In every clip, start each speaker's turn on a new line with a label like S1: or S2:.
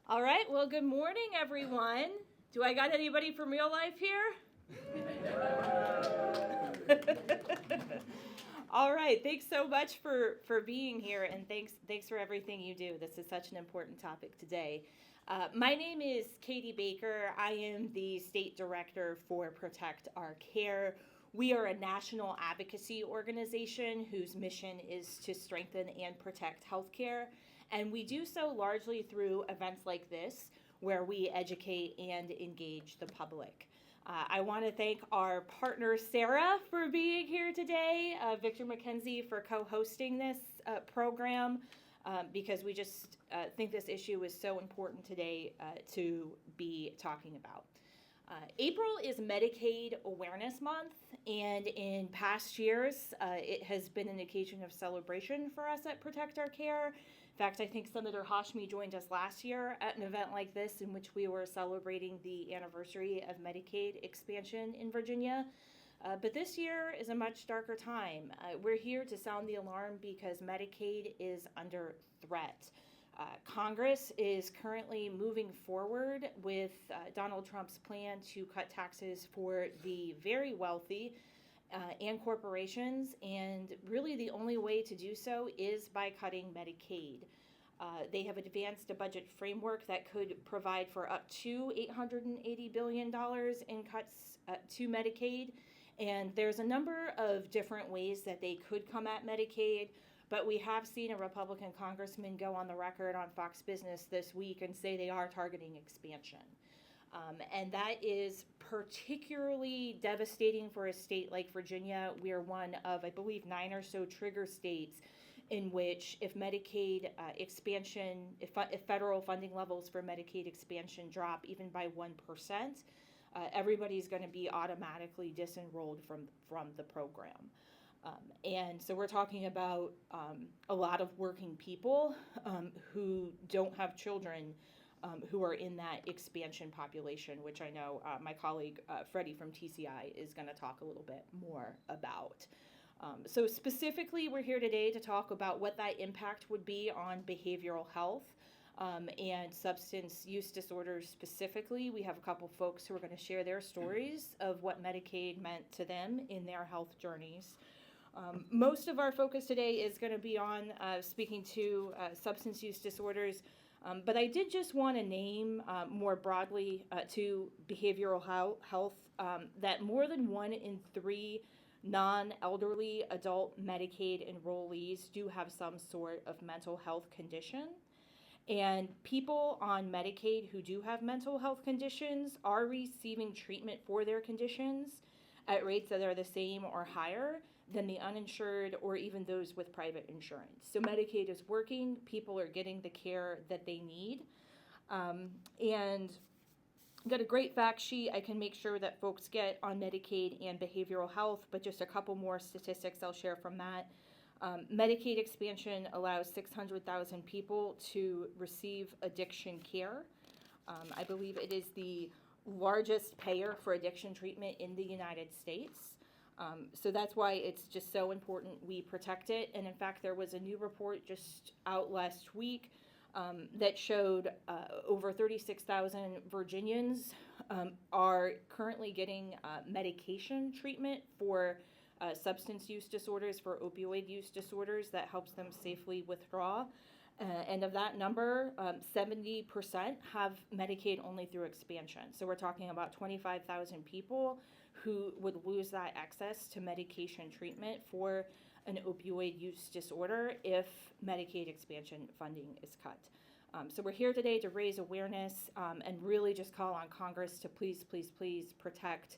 S1: All right, well, good morning, everyone. Do I got anybody from real life here? All right, thanks so much for being here, and thanks for everything you do. This is such an important topic today. My name is Katie Baker. I am the State Director for Protect Our Care. We are a national advocacy organization whose mission is to strengthen and protect healthcare, and we do so largely through events like this, where we educate and engage the public. I want to thank our partner, SAARA, for being here today, Victor McKenzie for co-hosting this program, because we just think this issue is so important today to be talking about. April is Medicaid Awareness Month, and in past years, it has been an occasion of celebration for us at Protect Our Care. In fact, I think Senator Hashmi joined us last year at an event like this in which we were celebrating the anniversary of Medicaid expansion in Virginia. But this year is a much darker time. We're here to sound the alarm because Medicaid is under threat. Congress is currently moving forward with Donald Trump's plan to cut taxes for the very wealthy and corporations, and really the only way to do so is by cutting Medicaid. They have advanced a budget framework that could provide for up to $880 billion in cuts to Medicaid, and there's a number of different ways that they could come at Medicaid, but we have seen a Republican congressman go on the record on Fox Business this week and say they are targeting expansion. And that is particularly devastating for a state like Virginia. We are one of, I believe, 9 or so trigger states in which if Medicaid expansion, if federal funding levels for Medicaid expansion drop even by 1%, everybody's going to be automatically disenrolled from the program. And so we're talking about a lot of working people who don't have children who are in that expansion population, which I know my colleague Freddie from TCI is going to talk a little bit more about. So specifically, we're here today to talk about what that impact would be on behavioral health and substance use disorders specifically. We have a couple folks who are going to share their stories of what Medicaid meant to them in their health journeys. Most of our focus today is going to be on speaking to substance use disorders. But I did just want to name more broadly to behavioral health that more than 1 in 3 non-elderly adult Medicaid enrollees do have some sort of mental health condition. And people on Medicaid who do have mental health conditions are receiving treatment for their conditions at rates that are the same or higher than the uninsured or even those with private insurance. So Medicaid is working, people are getting the care that they need. And I've got a great fact sheet I can make sure that folks get on Medicaid and behavioral health, but just a couple more statistics I'll share from that. Medicaid expansion allows 600,000 people to receive addiction care. I believe it is the largest payer for addiction treatment in the United States. So that's why it's just so important we protect it. And in fact, there was a new report just out last week that showed over 36,000 Virginians are currently getting medication treatment for substance use disorders, for opioid use disorders that helps them safely withdraw. And of that number, 70% have Medicaid only through expansion. So we're talking about 25,000 people who would lose that access to medication treatment for an opioid use disorder if Medicaid expansion funding is cut. So we're here today to raise awareness and really just call on Congress to please, please, please protect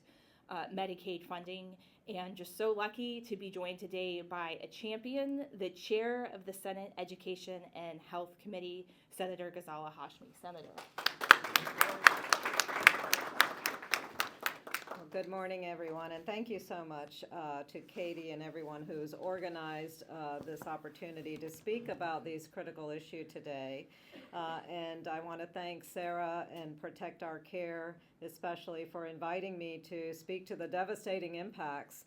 S1: Medicaid funding. And just so lucky to be joined today by a champion, the chair of the Senate Education and Health Committee, Senator Ghazala Hashmi. Senator.
S2: Well, good morning, everyone, and thank you so much to Katie and everyone who's organized this opportunity to speak about these critical issues today. And I want to thank SAARA and Protect Our Care, especially for inviting me to speak to the devastating impacts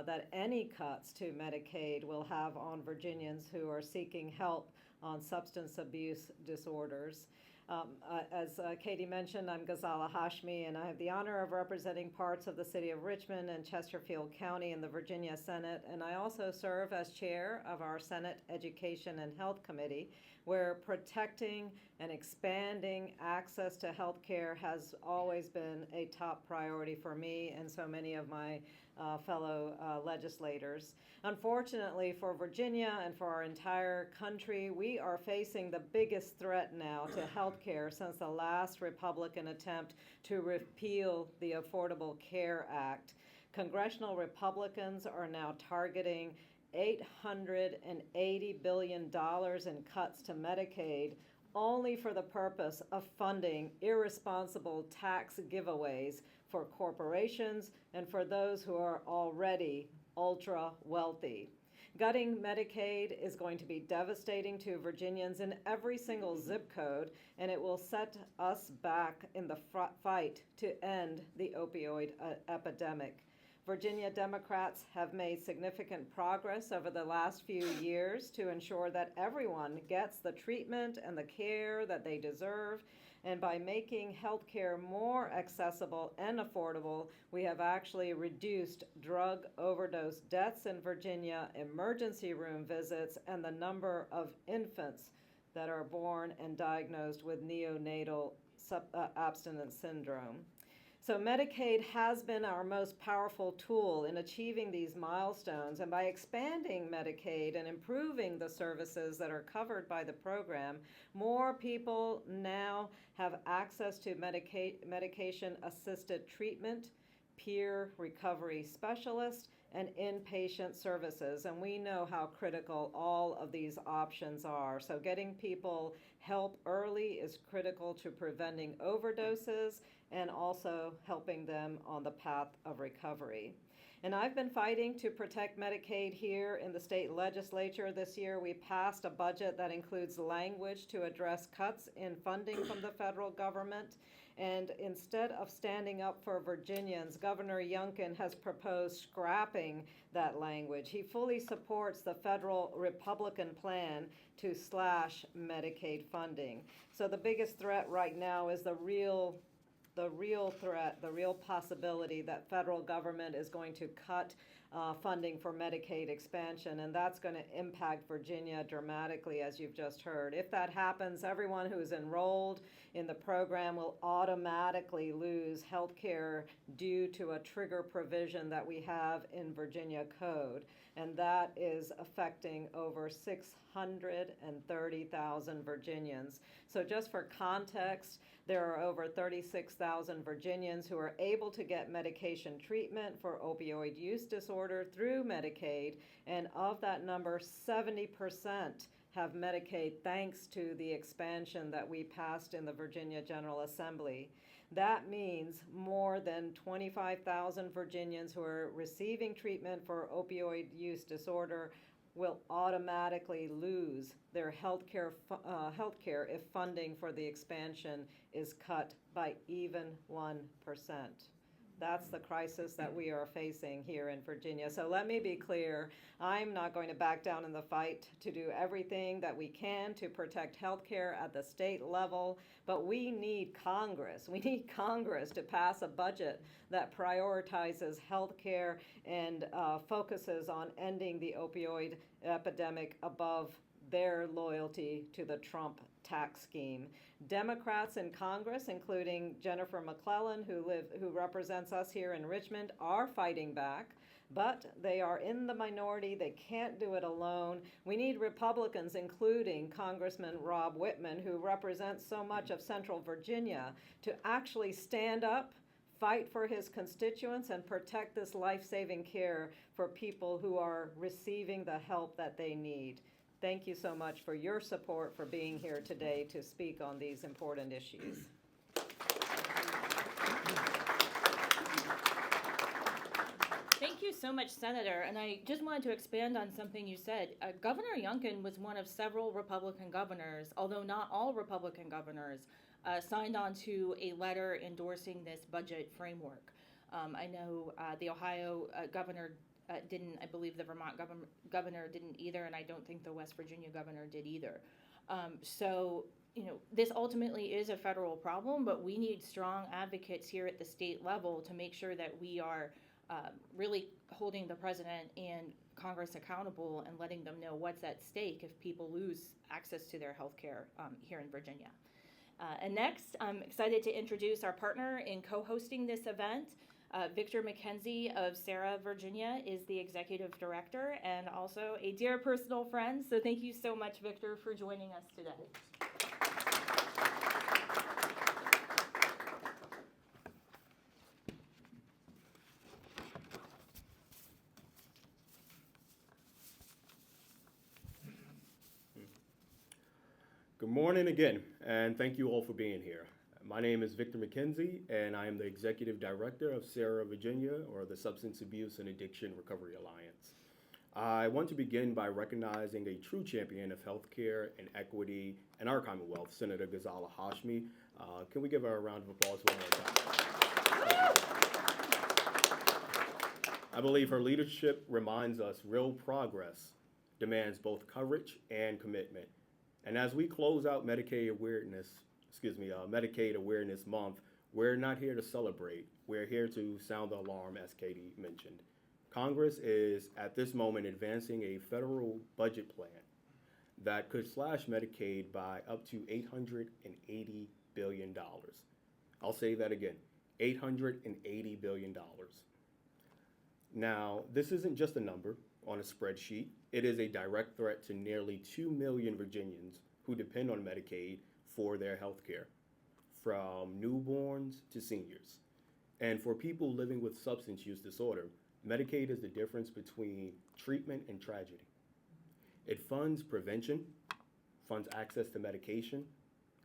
S2: that any cuts to Medicaid will have on Virginians who are seeking help on substance abuse disorders. As Katie mentioned, I'm Ghazala Hashmi, and I have the honor of representing parts of the city of Richmond and Chesterfield County in the Virginia Senate, and I also serve as chair of our Senate Education and Health Committee, where protecting and expanding access to health care has always been a top priority for me and so many of my fellow legislators. Unfortunately for Virginia and for our entire country, we are facing the biggest threat now to health care since the last Republican attempt to repeal the Affordable Care Act. Congressional Republicans are now targeting $880 billion in cuts to Medicaid only for the purpose of funding irresponsible tax giveaways for corporations and for those who are already ultra wealthy. Gutting Medicaid is going to be devastating to Virginians in every single zip code, and it will set us back in the fight to end the opioid epidemic. Virginia Democrats have made significant progress over the last few years to ensure that everyone gets the treatment and the care that they deserve. And by making health care more accessible and affordable, we have actually reduced drug overdose deaths in Virginia, emergency room visits, and the number of infants that are born and diagnosed with neonatal abstinence syndrome. So Medicaid has been our most powerful tool in achieving these milestones, and by expanding Medicaid and improving the services that are covered by the program, more people now have access to medication-assisted treatment, peer recovery specialists, and inpatient services. And we know how critical all of these options are. So getting people help early is critical to preventing overdoses and also helping them on the path of recovery. And I've been fighting to protect Medicaid here in the state legislature. This year we passed a budget that includes language to address cuts in funding from the federal government. And instead of standing up for Virginians, Governor Youngkin has proposed scrapping that language. He fully supports the federal Republican plan to slash Medicaid funding. So the biggest threat right now is the real threat, the real possibility that federal government is going to cut funding for Medicaid expansion, and that's going to impact Virginia dramatically, as you've just heard. If that happens, everyone who is enrolled in the program will automatically lose health care due to a trigger provision that we have in Virginia Code, and that is affecting over 630,000 Virginians. So just for context, there are over 36,000 Virginians who are able to get medication treatment for opioid use disorder through Medicaid, and of that number, 70% have Medicaid thanks to the expansion that we passed in the Virginia General Assembly. That means more than 25,000 Virginians who are receiving treatment for opioid use disorder will automatically lose their health care if funding for the expansion is cut by even 1%. That's the crisis that we are facing here in Virginia. So let me be clear, I'm not going to back down in the fight to do everything that we can to protect health care at the state level, but we need Congress. We need Congress to pass a budget that prioritizes health care and focuses on ending the opioid epidemic above their loyalty to the Trump tax scheme. Democrats in Congress, including Jennifer McClellan, who represents us here in Richmond, are fighting back, but they are in the minority. They can't do it alone. We need Republicans, including Congressman Rob Whitman, who represents so much of Central Virginia, to actually stand up, fight for his constituents, and protect this life-saving care for people who are receiving the help that they need. Thank you so much for your support, for being here today to speak on these important issues.
S1: Thank you so much, Senator. And I just wanted to expand on something you said. Governor Youngkin was one of several Republican governors, although not all Republican governors, signed on to a letter endorsing this budget framework. I know the Ohio governor didn't. I believe the Vermont governor didn't either, and I don't think the West Virginia governor did either. So, this ultimately is a federal problem, but we need strong advocates here at the state level to make sure that we are really holding the president and Congress accountable and letting them know what's at stake if people lose access to their health care here in Virginia. And next, I'm excited to introduce our partner in co-hosting this event. Victor McKenzie of SAARA, Virginia is the executive director and also a dear personal friend. So thank you so much, Victor, for joining us today.
S3: Good morning again, and thank you all for being here. My name is Victor McKenzie, and I am the Executive Director of SAARA, Virginia, or the Substance Abuse and Addiction Recovery Alliance. I want to begin by recognizing a true champion of healthcare and equity in our Commonwealth, Senator Ghazala Hashmi. Can we give her a round of applause one more time? I believe her leadership reminds us real progress demands both courage and commitment. And as we close out Medicaid Awareness Month, we're not here to celebrate. We're here to sound the alarm, as Katie mentioned. Congress is, at this moment, advancing a federal budget plan that could slash Medicaid by up to $880 billion. I'll say that again, $880 billion. Now, this isn't just a number on a spreadsheet. It is a direct threat to nearly 2 million Virginians who depend on Medicaid for their health care, from newborns to seniors. And for people living with substance use disorder, Medicaid is the difference between treatment and tragedy. It funds prevention, funds access to medication,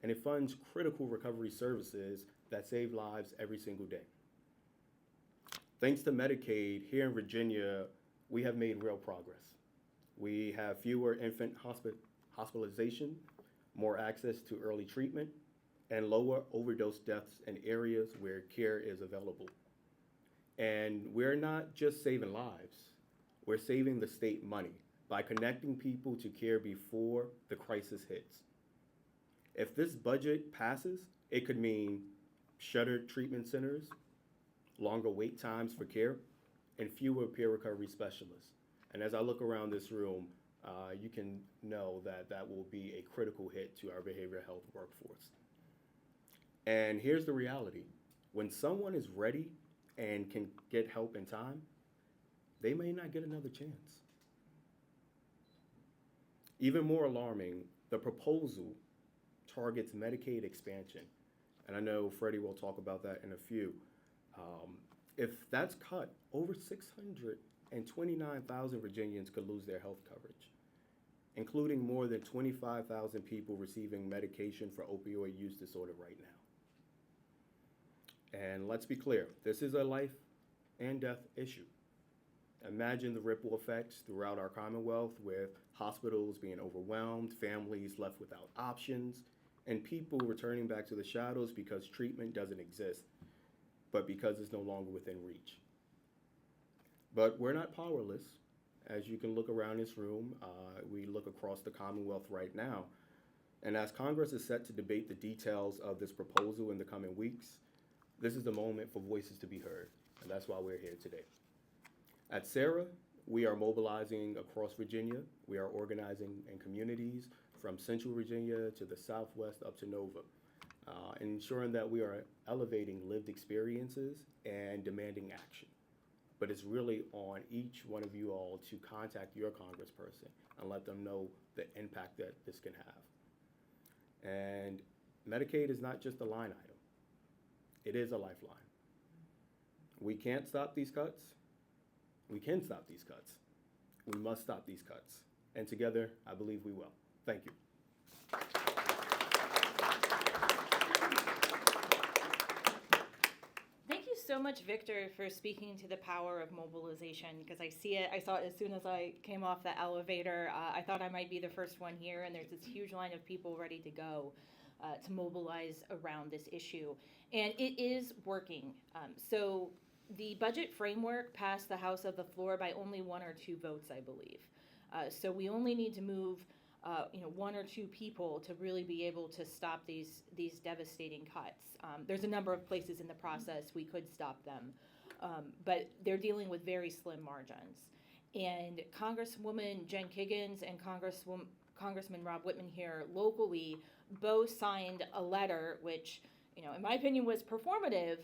S3: and it funds critical recovery services that save lives every single day. Thanks to Medicaid, here in Virginia, we have made real progress. We have fewer infant hospitalization, more access to early treatment, and lower overdose deaths in areas where care is available. And we're not just saving lives, we're saving the state money by connecting people to care before the crisis hits. If this budget passes, it could mean shuttered treatment centers, longer wait times for care, and fewer peer recovery specialists. And as I look around this room, you can know that that will be a critical hit to our behavioral health workforce. And here's the reality. When someone is ready and can get help in time, they may not get another chance. Even more alarming, the proposal targets Medicaid expansion. And I know Freddie will talk about that in a few. If that's cut, over 629,000 Virginians could lose their health coverage, including more than 25,000 people receiving medication for opioid use disorder right now. And let's be clear, this is a life and death issue. Imagine the ripple effects throughout our Commonwealth, with hospitals being overwhelmed, families left without options, and people returning back to the shadows because treatment doesn't exist, but because it's no longer within reach. But we're not powerless. As you can look around this room, we look across the Commonwealth right now, and as Congress is set to debate the details of this proposal in the coming weeks, this is the moment for voices to be heard, and that's why we're here today. At SAARA, we are mobilizing across Virginia. We are organizing in communities from Central Virginia to the Southwest up to Nova, ensuring that we are elevating lived experiences and demanding action. But it's really on each one of you all to contact your congressperson and let them know the impact that this can have. And Medicaid is not just a line item. It is a lifeline. We can't stop these cuts. We can stop these cuts. We must stop these cuts. And together, I believe we will. Thank you.
S1: Thank you so much, Victor, for speaking to the power of mobilization, because I see it. I saw it as soon as I came off the elevator. I thought I might be the first one here, and there's this huge line of people ready to go to mobilize around this issue. And it is working. So the budget framework passed the House of the floor by only 1 or 2 votes, I believe. So we only need to move one or two people to really be able to stop these devastating cuts. There's a number of places in the process we could stop them, but they're dealing with very slim margins. And Congresswoman Jen Kiggins and Congressman Rob Whitman here locally both signed a letter, which, in my opinion, was performative,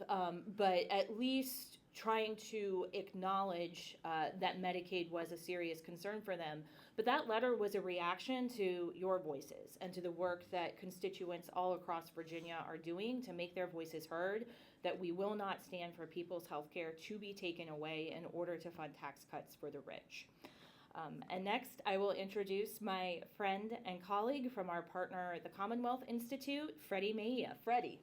S1: but at least trying to acknowledge that Medicaid was a serious concern for them. But that letter was a reaction to your voices and to the work that constituents all across Virginia are doing to make their voices heard, that we will not stand for people's health care to be taken away in order to fund tax cuts for the rich. And next, I will introduce my friend and colleague from our partner, the Commonwealth Institute, Freddie Mejia. Freddie.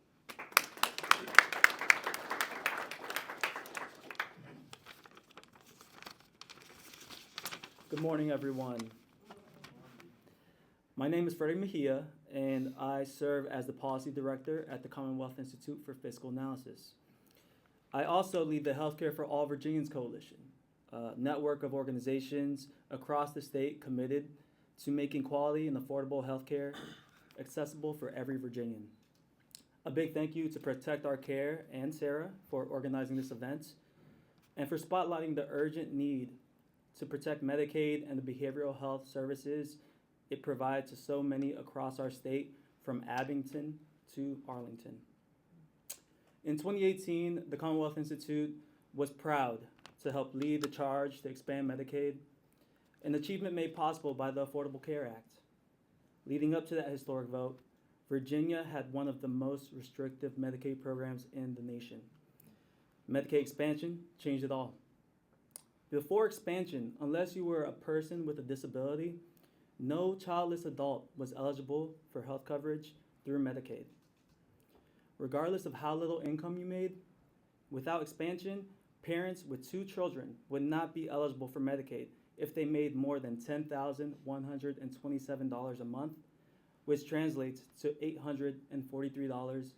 S4: Good morning, everyone. My name is Freddie Mejia, and I serve as the Policy Director at the Commonwealth Institute for Fiscal Analysis. I also lead the Healthcare for All Virginians Coalition, a network of organizations across the state committed to making quality and affordable healthcare accessible for every Virginian. A big thank you to Protect Our Care and SAARA for organizing this event and for spotlighting the urgent need to protect Medicaid and the behavioral health services it provides to so many across our state, from Abington to Arlington. In 2018, the Commonwealth Institute was proud to help lead the charge to expand Medicaid, an achievement made possible by the Affordable Care Act. Leading up to that historic vote, Virginia had one of the most restrictive Medicaid programs in the nation. Medicaid expansion changed it all. Before expansion, unless you were a person with a disability, no childless adult was eligible for health coverage through Medicaid. Regardless of how little income you made, without expansion, parents with 2 children would not be eligible for Medicaid if they made more than $10,127 a month, which translates to $843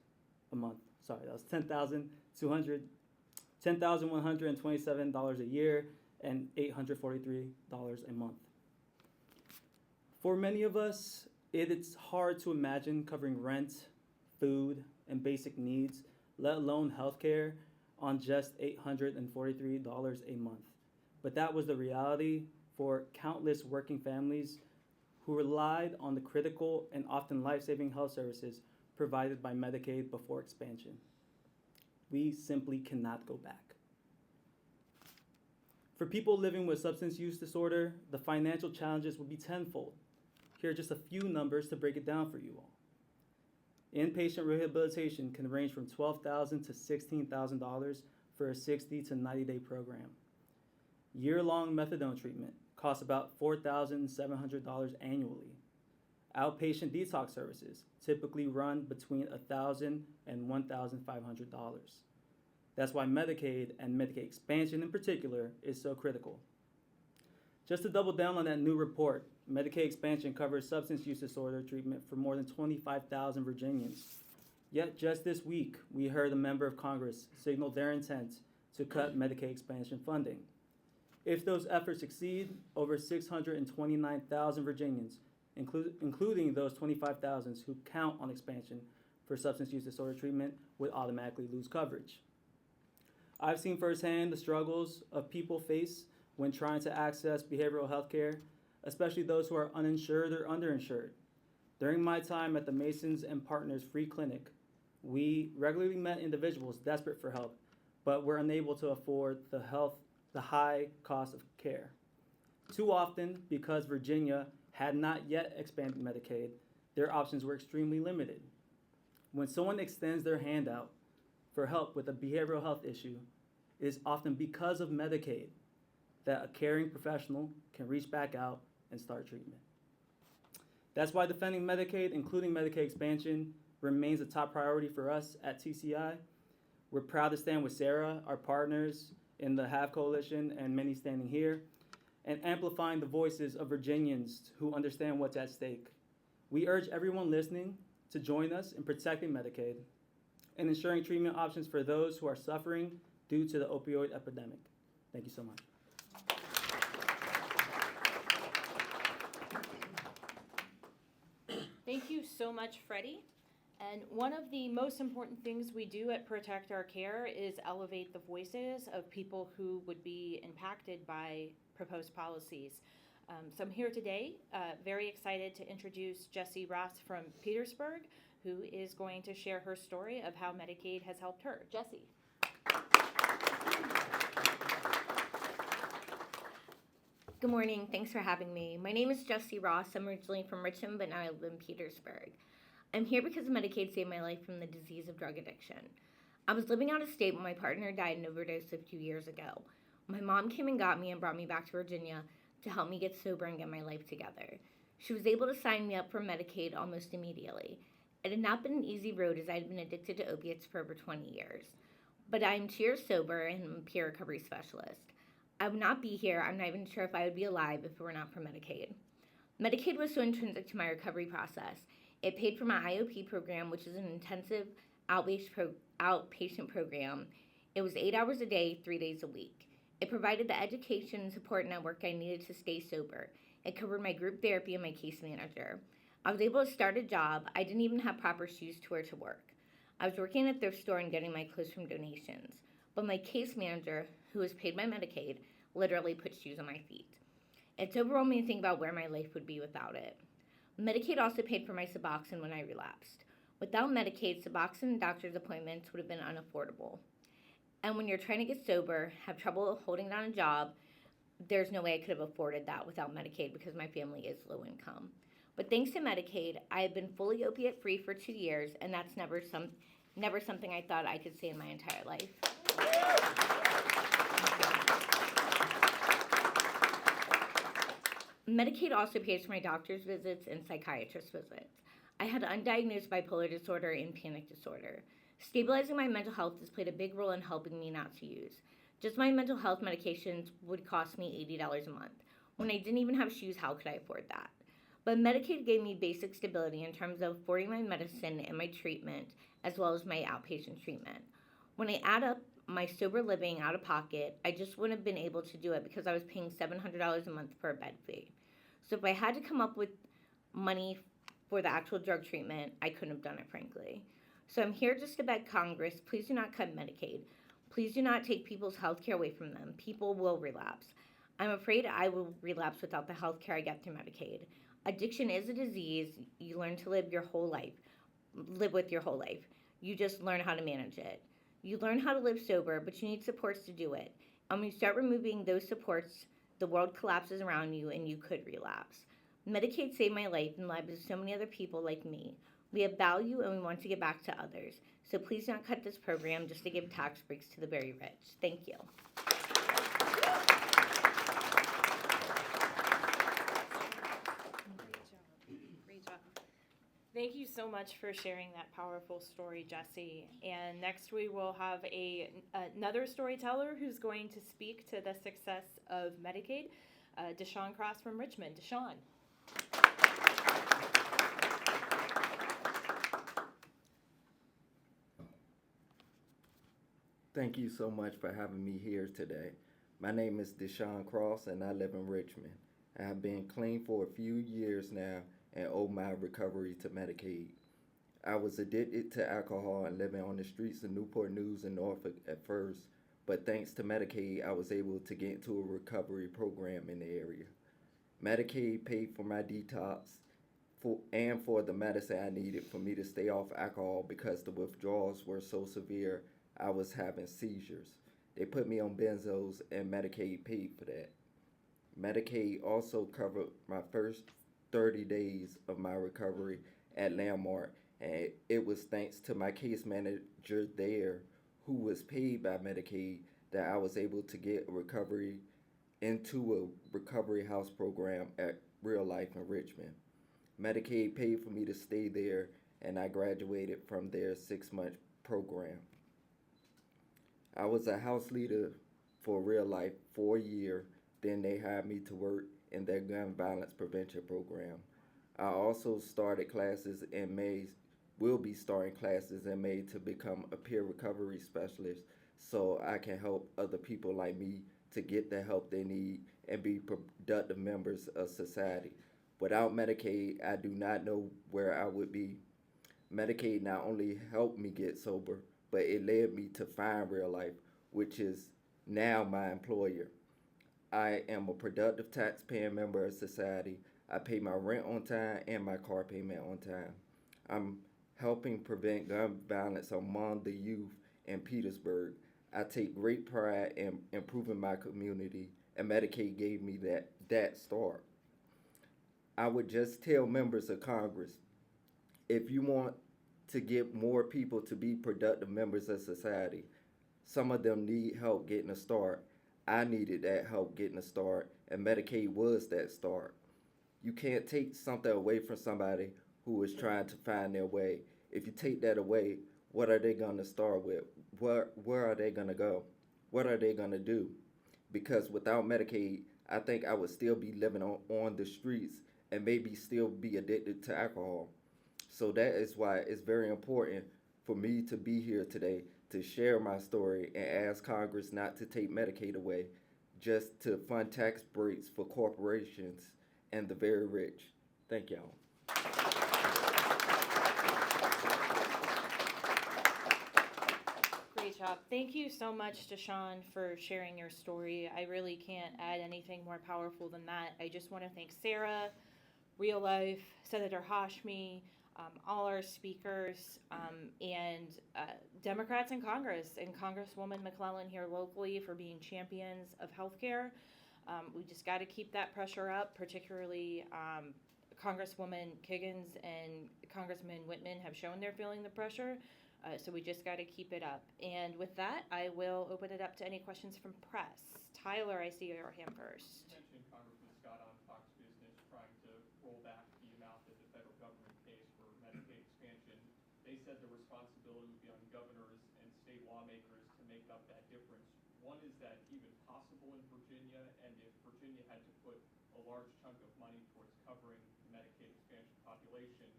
S4: a month. Sorry, that was $10,127 a year and $843 a month. For many of us, it's hard to imagine covering rent, food, and basic needs, let alone healthcare, on just $843 a month. But that was the reality for countless working families who relied on the critical and often life-saving health services provided by Medicaid before expansion. We simply cannot go back. For people living with substance use disorder, the financial challenges would be tenfold. Here are just a few numbers to break it down for you all. Inpatient rehabilitation can range from $12,000 to $16,000 for a 60 to 90-day program. Year-long methadone treatment costs about $4,700 annually. Outpatient detox services typically run between $1,000 and $1,500. That's why Medicaid and Medicaid expansion in particular is so critical. Just to double down on that new report, Medicaid expansion covers substance use disorder treatment for more than 25,000 Virginians. Yet just this week, we heard a member of Congress signal their intent to cut Medicaid expansion funding. If those efforts succeed, over 629,000 Virginians, including those 25,000 who count on expansion for substance use disorder treatment, would automatically lose coverage. I've seen firsthand the struggles of people face when trying to access behavioral health care, especially those who are uninsured or underinsured. During my time at the Masons and Partners Free Clinic, we regularly met individuals desperate for help, but were unable to afford the high cost of care. Too often, because Virginia had not yet expanded Medicaid, their options were extremely limited. When someone extends their hand out for help with a behavioral health issue, it is often because of Medicaid that a caring professional can reach back out and start treatment. That's why defending Medicaid, including Medicaid expansion, remains a top priority for us at TCI. We're proud to stand with SAARA, our partners in the HAVE Coalition, and many standing here, and amplifying the voices of Virginians who understand what's at stake. We urge everyone listening to join us in protecting Medicaid and ensuring treatment options for those who are suffering due to the opioid epidemic. Thank you so much.
S1: Thank you so much, Freddie. And one of the most important things we do at Protect Our Care is elevate the voices of people who would be impacted by proposed policies. So I'm here today, very excited to introduce Jessie Ross from Petersburg, who is going to share her story of how Medicaid has helped her. Jessie.
S5: Good morning. Thanks for having me. My name is Jessie Ross. I'm originally from Richmond, but now I live in Petersburg. I'm here because Medicaid saved my life from the disease of drug addiction. I was living out of state when my partner died in overdose a few years ago. My mom came and got me and brought me back to Virginia to help me get sober and get my life together. She was able to sign me up for Medicaid almost immediately. It had not been an easy road as I had been addicted to opiates for over 20 years. But I am 2 years sober and I'm a peer recovery specialist. I would not be here. I'm not even sure if I would be alive if it were not for Medicaid. Medicaid was so intrinsic to my recovery process. It paid for my IOP program, which is an intensive outpatient program. It was 8 hours a day, 3 days a week. It provided the education and support network I needed to stay sober. It covered my group therapy and my case manager. I was able to start a job. I didn't even have proper shoes to wear to work. I was working at a thrift store and getting my clothes from donations. But my case manager, who was paid by Medicaid, literally put shoes on my feet. It's overwhelming to think about where my life would be without it. Medicaid also paid for my Suboxone when I relapsed. Without Medicaid, Suboxone and doctor's appointments would have been unaffordable. And when you're trying to get sober, have trouble holding down a job, there's no way I could have afforded that without Medicaid because my family is low income. But thanks to Medicaid, I have been fully opiate free for 2 years, and that's never something I thought I could say in my entire life. Medicaid also pays for my doctor's visits and psychiatrist visits. I had undiagnosed bipolar disorder and panic disorder. Stabilizing my mental health has played a big role in helping me not to use. Just my mental health medications would cost me $80 a month. When I didn't even have shoes, how could I afford that? But Medicaid gave me basic stability in terms of affording my medicine and my treatment, as well as my outpatient treatment. When I add up my sober living out of pocket, I just wouldn't have been able to do it because I was paying $700 a month for a bed fee. So if I had to come up with money for the actual drug treatment, I couldn't have done it, frankly. So I'm here just to beg Congress, please do not cut Medicaid. Please do not take people's health care away from them. People will relapse. I'm afraid I will relapse without the health care I get through Medicaid. Addiction is a disease you learn to live with your whole life. You just learn how to manage it. You learn how to live sober, but you need supports to do it. And when you start removing those supports, the world collapses around you and you could relapse. Medicaid saved my life and the lives of so many other people like me. We have value and we want to give back to others. So please don't cut this program just to give tax breaks to the very rich. Thank you.
S1: Great job. Thank you so much for sharing that powerful story, Jessie. And next we will have another storyteller who's going to speak to the success of Medicaid, Deshaun Cross from Richmond. Deshaun.
S6: Thank you so much for having me here today. My name is Deshaun Cross and I live in Richmond. I have been clean for a few years now and owe my recovery to Medicaid. I was addicted to alcohol and living on the streets of Newport News and Norfolk at first, but thanks to Medicaid, I was able to get into a recovery program in the area. Medicaid paid for my detox and for the medicine I needed for me to stay off alcohol because the withdrawals were so severe I was having seizures. They put me on benzos and Medicaid paid for that. Medicaid also covered my first 30 days of my recovery at Landmark, and it was thanks to my case manager there, who was paid by Medicaid, that I was able to get into a recovery house program at Real Life in Richmond. Medicaid paid for me to stay there, and I graduated from their 6-month program. I was a house leader for Real Life for a year, then they hired me to work in their gun violence prevention program. I also started classes in May, will be starting classes in May to become a peer recovery specialist so I can help other people like me to get the help they need and be productive members of society. Without Medicaid, I do not know where I would be. Medicaid not only helped me get sober, but it led me to find real life, which is now my employer. I am a productive tax-paying member of society. I pay my rent on time and my car payment on time. I'm helping prevent gun violence among the youth in Petersburg. I take great pride in improving my community, and Medicaid gave me that start. I would just tell members of Congress, if you want to get more people to be productive members of society, some of them need help getting a start. I needed that help getting a start, and Medicaid was that start. You can't take something away from somebody who is trying to find their way. If you take that away, what are they going to start with? Where are they going to go? What are they going to do? Because without Medicaid, I think I would still be living on the streets and maybe still be addicted to alcohol. So that is why it's very important for me to be here today to share my story and ask Congress not to take Medicaid away, just to fund tax breaks for corporations and the very rich. Thank y'all.
S1: Great job. Thank you so much, Deshaun, for sharing your story. I really can't add anything more powerful than that. I just want to thank SAARA, Real Life, Senator Hashmi, all our speakers, and Democrats in Congress, and Congresswoman McClellan here locally for being champions of healthcare. We just got to keep that pressure up, particularly Congresswoman Kiggins and Congressman Whitman have shown they're feeling the pressure. So we just got to keep it up. And with that, I will open it up to any questions from press. Tyler, I see your hand first.
S7: You mentioned Congressman Scott on Fox Business trying to roll back the amount that the federal government pays for Medicaid expansion. They said the responsibility would be on governors and state lawmakers to make up that difference. One, is that even possible in Virginia? And if Virginia had to put a large chunk of money towards covering the Medicaid expansion population,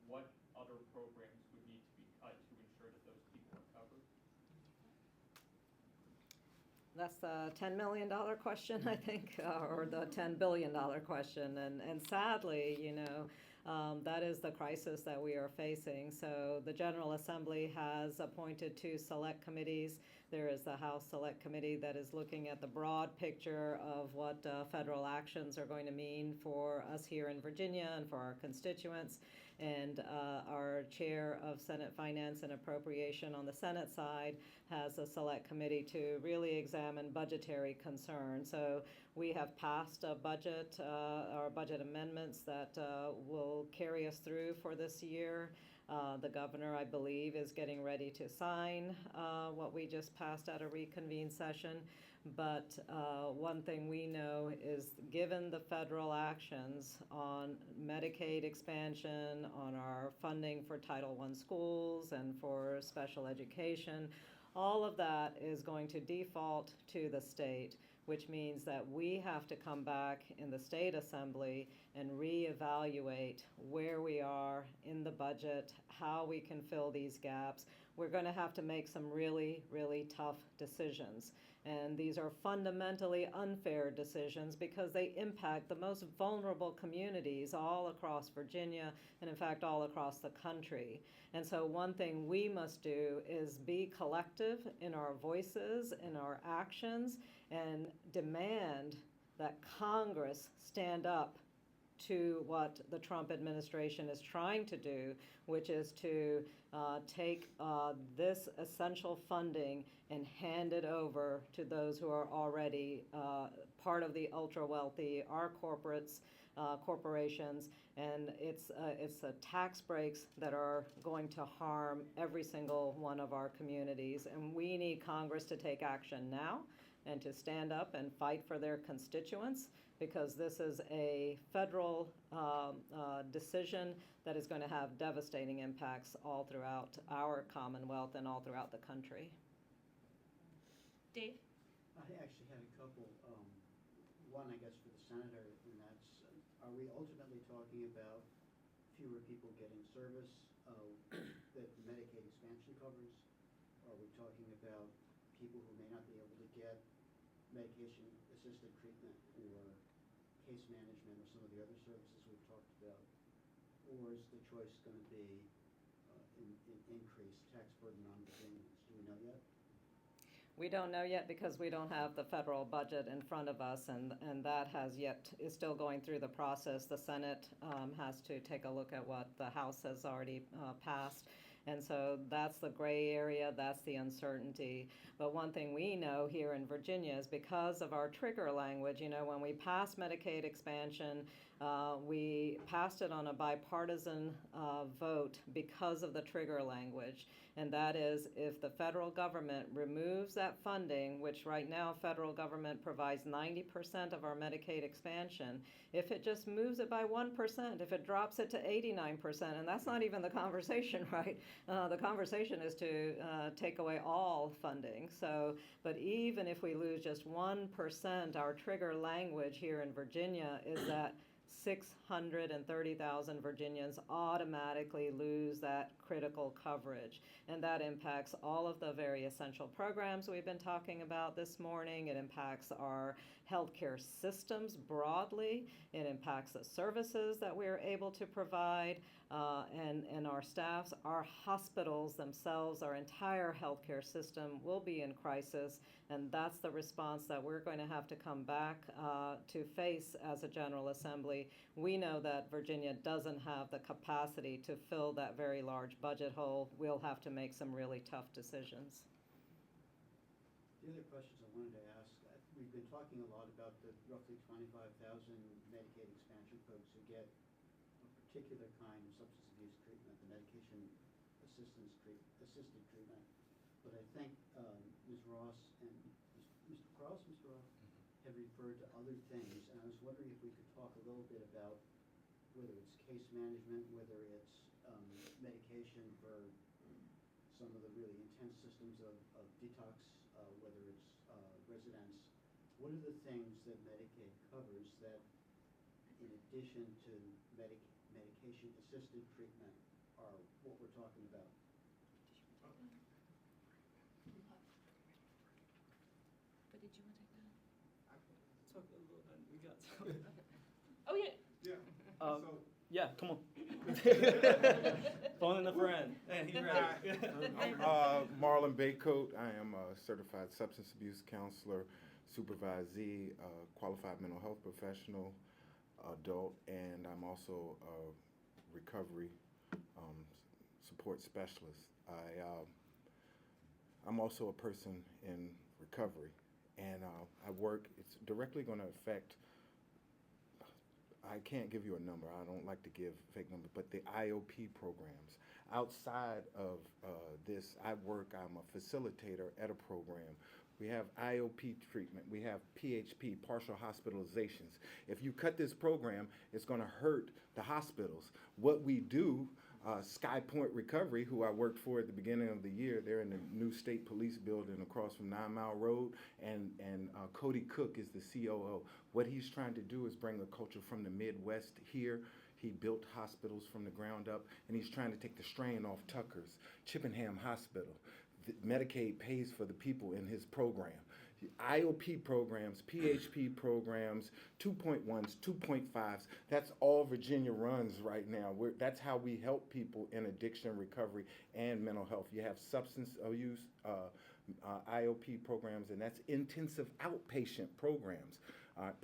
S7: what other programs would need to be cut to ensure that those people are covered?
S2: That's the $10 million question, I think, or the $10 billion question. And sadly, that is the crisis that we are facing. So the General Assembly has appointed 2 select committees. There is the House Select Committee that is looking at the broad picture of what federal actions are going to mean for us here in Virginia and for our constituents. And our chair of Senate Finance and Appropriation on the Senate side has a select committee to really examine budgetary concerns. So we have passed a budget, our budget amendments that will carry us through for this year. The governor, I believe, is getting ready to sign what we just passed at a reconvened session. But one thing we know is, given the federal actions on Medicaid expansion, on our funding for Title I schools and for special education, all of that is going to default to the state, which means that we have to come back in the state assembly and reevaluate where we are in the budget, how we can fill these gaps. We're going to have to make some really, really tough decisions. And these are fundamentally unfair decisions because they impact the most vulnerable communities all across Virginia and, in fact, all across the country. And so one thing we must do is be collective in our voices, in our actions, and demand that Congress stand up to what the Trump administration is trying to do, which is to take this essential funding and hand it over to those who are already part of the ultra-wealthy, our corporations, and it's tax breaks that are going to harm every single one of our communities. And we need Congress to take action now and to stand up and fight for their constituents, because this is a federal decision that is going to have devastating impacts all throughout our Commonwealth and all throughout the country.
S1: Dave?
S8: I actually had a couple. One, I guess, for the senator, and that's, are we ultimately talking about fewer people getting service that Medicaid expansion covers? Are we talking about people who may not be able to get medication-assisted treatment or case management or some of the other services we've talked about? Or is the choice going to be increased tax burden on Virginians? Do we know yet?
S2: We don't know yet because we don't have the federal budget in front of us, and that is still going through the process. The Senate has to take a look at what the House has already passed. And so that's the gray area, that's the uncertainty. But one thing we know here in Virginia is because of our trigger language, when we passed Medicaid expansion, we passed it on a bipartisan vote because of the trigger language. And that is, if the federal government removes that funding, which right now federal government provides 90% of our Medicaid expansion, if it just moves it by 1%, if it drops it to 89%, and that's not even the conversation, right? The conversation is to take away all funding. So, but even if we lose just 1%, our trigger language here in Virginia is that 630,000 Virginians automatically lose that critical coverage. And that impacts all of the very essential programs we've been talking about this morning. It impacts our healthcare systems broadly. It impacts the services that we're able to provide and our staffs. Our hospitals themselves, our entire healthcare system will be in crisis. And that's the response that we're going to have to come back to face as a General Assembly. We know that Virginia doesn't have the capacity to fill that very large budget hole. We'll have to make some really tough decisions.
S8: The other questions I wanted to ask, we've been talking a lot about the roughly 25,000 Medicaid expansion folks who get a particular kind of substance abuse treatment, the medication assisted treatment. But I think Ms. Ross and Mr. Ross have referred to other things, and I was wondering if we could talk a little bit about whether it's case management, whether it's medication for some of the really intense systems of detox, whether it's residents. What are the things that Medicaid covers that, in addition to medication-assisted treatment, are what we're talking about?
S1: But did you want to take that?
S4: Talk a little bit. We got some.
S1: Oh, yeah.
S9: Yeah.
S4: Yeah, come on. Phone in a friend. Hey, he's ready.
S9: I'm Marlon Baycoat. I am a certified substance abuse counselor, supervisee, qualified mental health professional, adult, and I'm also a recovery support specialist. I'm also a person in recovery, and I work, it's directly going to affect, I can't give you a number, I don't like to give fake numbers, but the IOP programs. Outside of this, I'm a facilitator at a program. We have IOP treatment, we have PHP, partial hospitalizations. If you cut this program, it's going to hurt the hospitals. What we do, Sky Point Recovery, who I worked for at the beginning of the year, they're in the new state police building across from 9 Mile Road, and Cody Cook is the COO. What he's trying to do is bring a culture from the Midwest here. He built hospitals from the ground up, and he's trying to take the strain off Tucker's, Chippenham Hospital. Medicaid pays for the people in his program. IOP programs, PHP programs, 2.1s, 2.5s, that's all Virginia runs right now. That's how we help people in addiction recovery and mental health. You have substance use IOP programs, and that's intensive outpatient programs,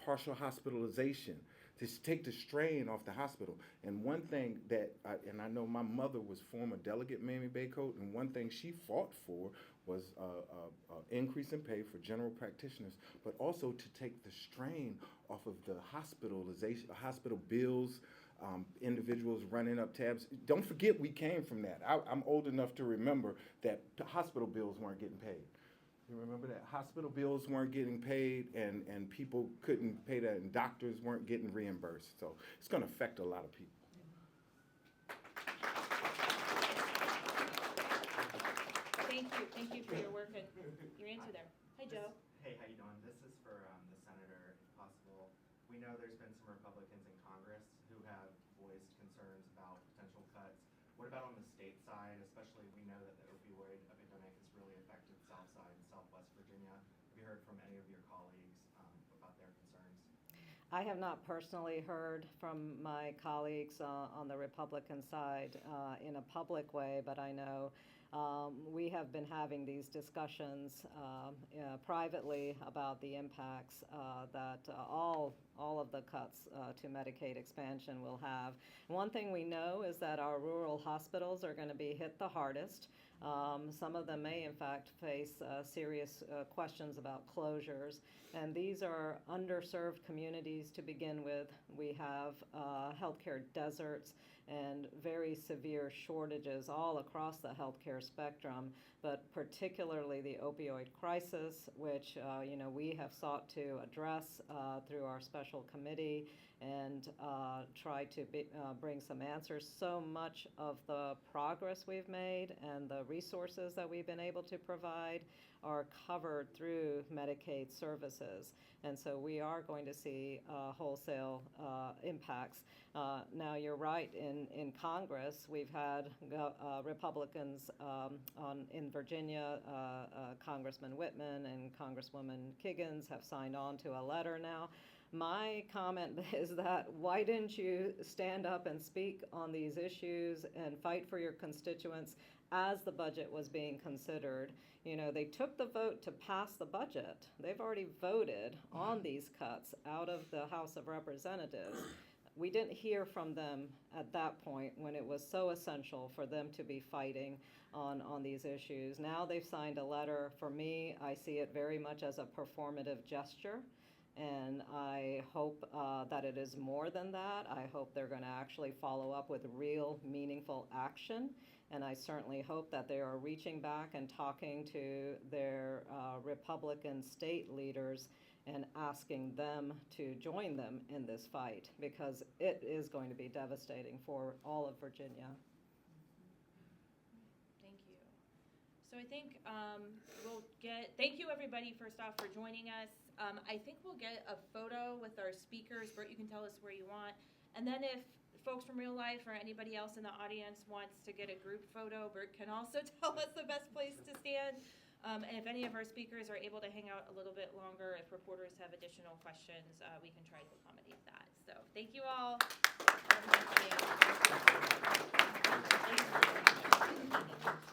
S9: partial hospitalization, to take the strain off the hospital. And one thing that, and I know my mother was former Delegate Mamie Baycoat, and one thing she fought for was increase in pay for general practitioners, but also to take the strain off of the hospitalization, hospital bills, individuals running up tabs. Don't forget we came from that. I'm old enough to remember that the hospital bills weren't getting paid. You remember that? Hospital bills weren't getting paid, and people couldn't pay that, and doctors weren't getting reimbursed. So it's going to affect a lot of people.
S1: Thank you for your work and your answer there. Hi, Joe.
S10: Hey, how you doing? This is for the senator, if possible. We know there's been some Republicans in Congress who have voiced concerns about potential cuts. What about on the state side? Especially, we know that the opioid epidemic has really affected South Side and Southwest Virginia. Have you heard from any of your colleagues about their concerns?
S2: I have not personally heard from my colleagues on the Republican side in a public way, but I know we have been having these discussions privately about the impacts that all of the cuts to Medicaid expansion will have. One thing we know is that our rural hospitals are going to be hit the hardest. Some of them may, in fact, face serious questions about closures. And these are underserved communities to begin with. We have healthcare deserts and very severe shortages all across the healthcare spectrum, but particularly the opioid crisis, which we have sought to address through our special committee and try to bring some answers. So much of the progress we've made and the resources that we've been able to provide are covered through Medicaid services. And so we are going to see wholesale impacts. Now, you're right, in Congress, we've had Republicans in Virginia, Congressman Whitman and Congresswoman Kiggins have signed on to a letter now. My comment is that why didn't you stand up and speak on these issues and fight for your constituents as the budget was being considered? They took the vote to pass the budget. They've already voted on these cuts out of the House of Representatives. We didn't hear from them at that point when it was so essential for them to be fighting on these issues. Now they've signed a letter. For me, I see it very much as a performative gesture. And I hope that it is more than that. I hope they're going to actually follow up with real, meaningful action. And I certainly hope that they are reaching back and talking to their Republican state leaders and asking them to join them in this fight, because it is going to be devastating for all of Virginia.
S1: Thank you. So I think thank you everybody first off for joining us. I think we'll get a photo with our speakers. Bert, you can tell us where you want. And then if folks from real life or anybody else in the audience wants to get a group photo, Bert can also tell us the best place to stand. And if any of our speakers are able to hang out a little bit longer, if reporters have additional questions, we can try to accommodate that. So thank you all. Have a nice day.